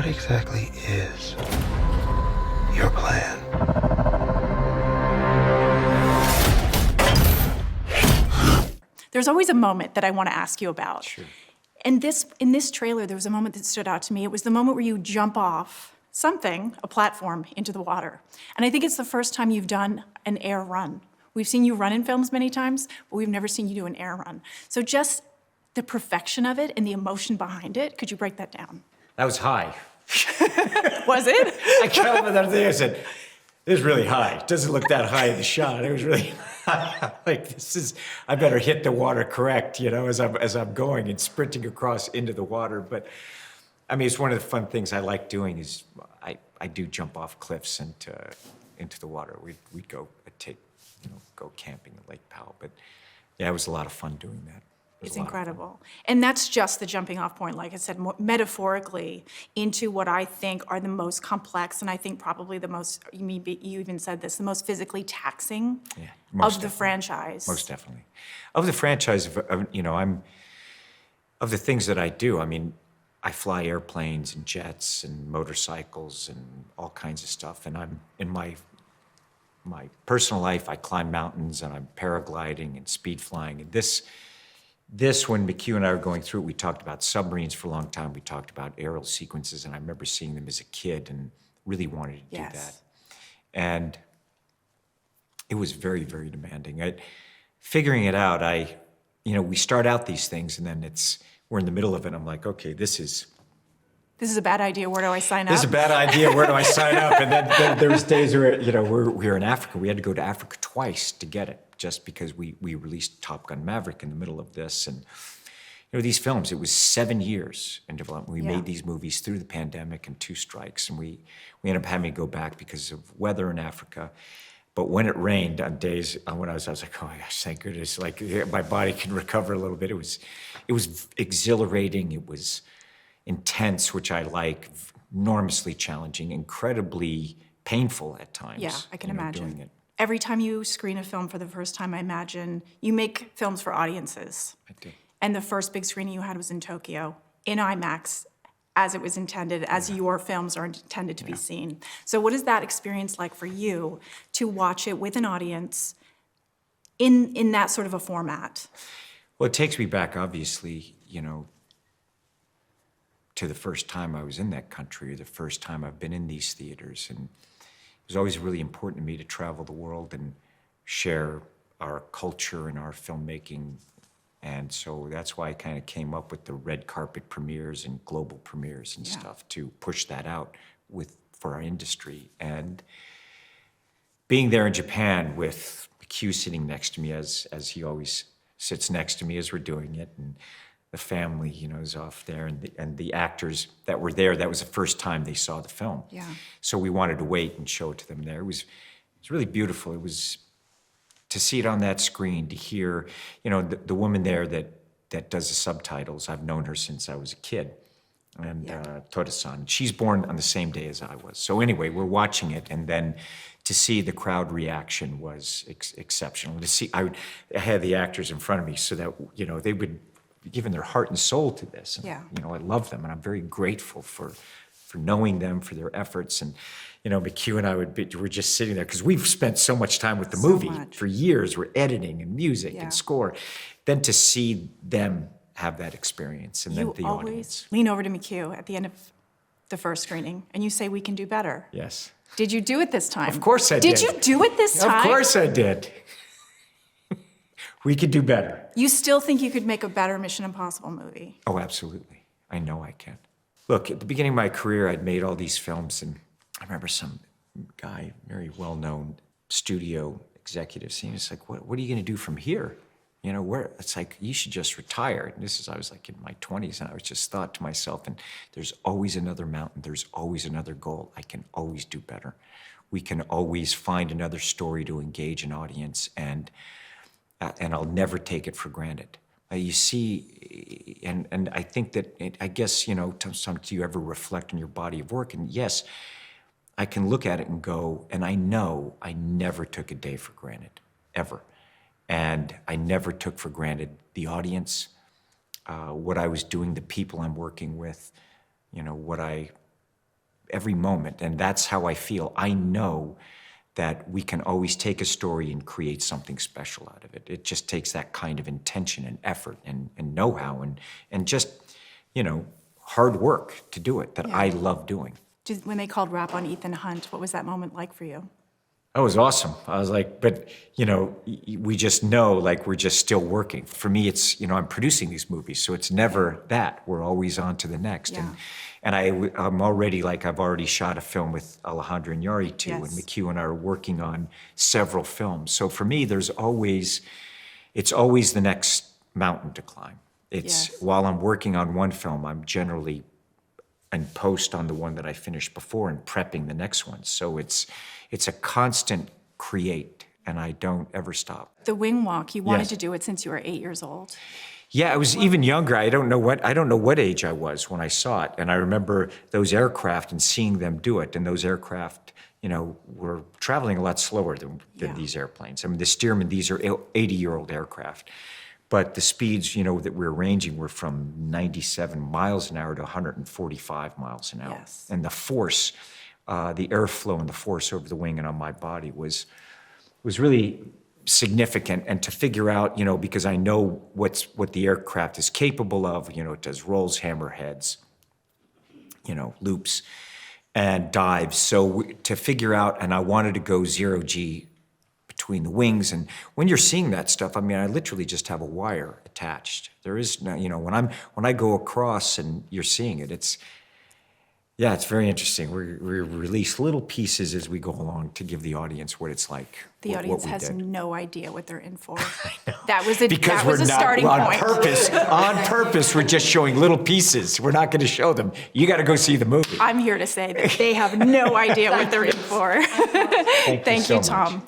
What exactly is your plan? There's always a moment that I want to ask you about. Sure. And in this trailer, there was a moment that stood out to me. It was the moment where you jump off something, a platform, into the water. And I think it's the first time you've done an air run. We've seen you run in films many times, but we've never seen you do an air run. So just the perfection of it and the emotion behind it, could you break that down? That was high. Was it? I got up with that thing, I said, this is really high. It doesn't look that high in the shot. It was really like, I better hit the water correct, as I'm going and sprinting across into the water. But I mean, it's one of the fun things I like doing is I do jump off cliffs into the water. We'd go go camping at Lake Powell. But yeah, it was a lot of fun doing that. It's incredible. And that's just the jumping off point, like I said, metaphorically into what I think are the most complex, and I think probably the most, you even said this, the most physically taxing of the franchise. Most definitely. Of the franchise, of the things that I do, I mean, I fly airplanes and jets and motorcycles and all kinds of stuff. And I'm in my personal life, I climb mountains and I'm paragliding and speed flying. And this, when McHugh and I were going through it, we talked about submarines for a long time. We talked about aerial sequences, and I remember seeing them as a kid and really wanted to do that. And it was very, very demanding. Figuring it out, we start out these things, and then we're in the middle of it. I'm like, okay, this is a bad idea. Where do I sign up? This is a bad idea. Where do I sign up? And then there was days where, we were in Africa. We had to go to Africa twice to get it, just because we released Top Gun Maverick in the middle of this. And, these films, it was 7 years in development. We made these movies through the pandemic and 2 strikes. And we ended up having to go back because of weather in Africa. But when it rained on days when I was like, oh my gosh, thank goodness. Like, my body can recover a little bit. It was exhilarating. It was intense, which I like, enormously challenging, incredibly painful at times. Yeah, I can imagine. Doing it. Every time you screen a film for the first time, I imagine you make films for audiences. I do. And the first big screening you had was in Tokyo, in IMAX, as it was intended, as your films are intended to be seen. So what is that experience like for you to watch it with an audience in that sort of a format? Well, it takes me back, obviously, to the first time I was in that country, or the first time I've been in these theaters. And it was always really important to me to travel the world and share our culture and our filmmaking. And so that's why I kind of came up with the red carpet premieres and global premieres and stuff to push that out for our industry. And being there in Japan with Q sitting next to me, as he always sits next to me as we're doing it, and the family, is off there, and the actors that were there, that was the first time they saw the film. Yeah. So we wanted to wait and show it to them there. It was really beautiful. It was to see it on that screen, to hear, the woman there that does the subtitles. I've known her since I was a kid, and Toda-san. She's born on the same day as I was. So anyway, we're watching it, and then to see the crowd reaction was exceptional. To see, I had the actors in front of me so that, they would given their heart and soul to this. And, I love them, and I'm very grateful for knowing them, for their efforts. And, McHugh and I were just sitting there, because we've spent so much time with the movie for years. We're editing and music and score. Then to see them have that experience, and then the audience. You always lean over to McHugh at the end of the first screening, and you say, we can do better. Yes. Did you do it this time? Of course I did. Did you do it this time? Of course I did. We could do better. You still think you could make a better Mission Impossible movie? Oh, absolutely. I know I can. Look, at the beginning of my career, I'd made all these films, and I remember some guy, very well-known studio executive, saying, it's like, what are you going to do from here? It's like, you should just retire. And I was like in my 20s, and I was just thought to myself, and there's always another mountain, there's always another goal. I can always do better. We can always find another story to engage an audience, and I'll never take it for granted. You see, and I think that, I guess, sometimes you ever reflect on your body of work, and yes, I can look at it and go, and I know I never took a day for granted, ever. And I never took for granted the audience, what I was doing, the people I'm working with, what I every moment, and that's how I feel. I know that we can always take a story and create something special out of it. It just takes that kind of intention and effort and know-how and just, you know, hard work to do it that I love doing. When they called rap on Ethan Hunt, what was that moment like for you? That was awesome. I was like, but, you know, we just know, like, we're just still working. For me, it's, you know, I'm producing these movies, so it's never that. We're always on to the next. Yeah. And I'm already, like, I've already shot a film with Alejandro Iñárritu, and Yes. McHugh and I are working on several films. So for me, it's always the next mountain to climb. It's, Yes. while I'm working on one film, I'm generally in post on the one that I finished before and prepping the next one. So it's a constant create, and I don't ever stop. The wing walk, you wanted Yes. to do it since you were 8 years old. Yeah, I was even younger. I don't know what age I was when I saw it. And I remember those aircraft and seeing them do it. And those aircraft, you know, were traveling a lot slower than Yeah. these airplanes. I mean, the Stearman, these are 80-year-old aircraft. But the speeds, you know, that we're ranging were from 97 miles an hour to 145 miles an hour. Yes. And the force, the airflow and the force over the wing and on my body was really significant. And to figure out, you know, because I know what the aircraft is capable of, you know, it does rolls, hammerheads, you know, loops and dives. So to figure out, and I wanted to go 0G between the wings. And when you're seeing that stuff, I mean, I literally just have a wire attached. There is no, you know, when I go across and you're seeing it, it's very interesting. We release little pieces as we go along to give the audience what it's like. The what audience we has did. no idea what they're in for. That was a, Because that was we're a not starting on point. purpose. On purpose, we're just showing little pieces. We're not going to show them. You got to go see the movie. I'm here to say that they have no idea what they're in for. Thank you Thank so you, much. Tom.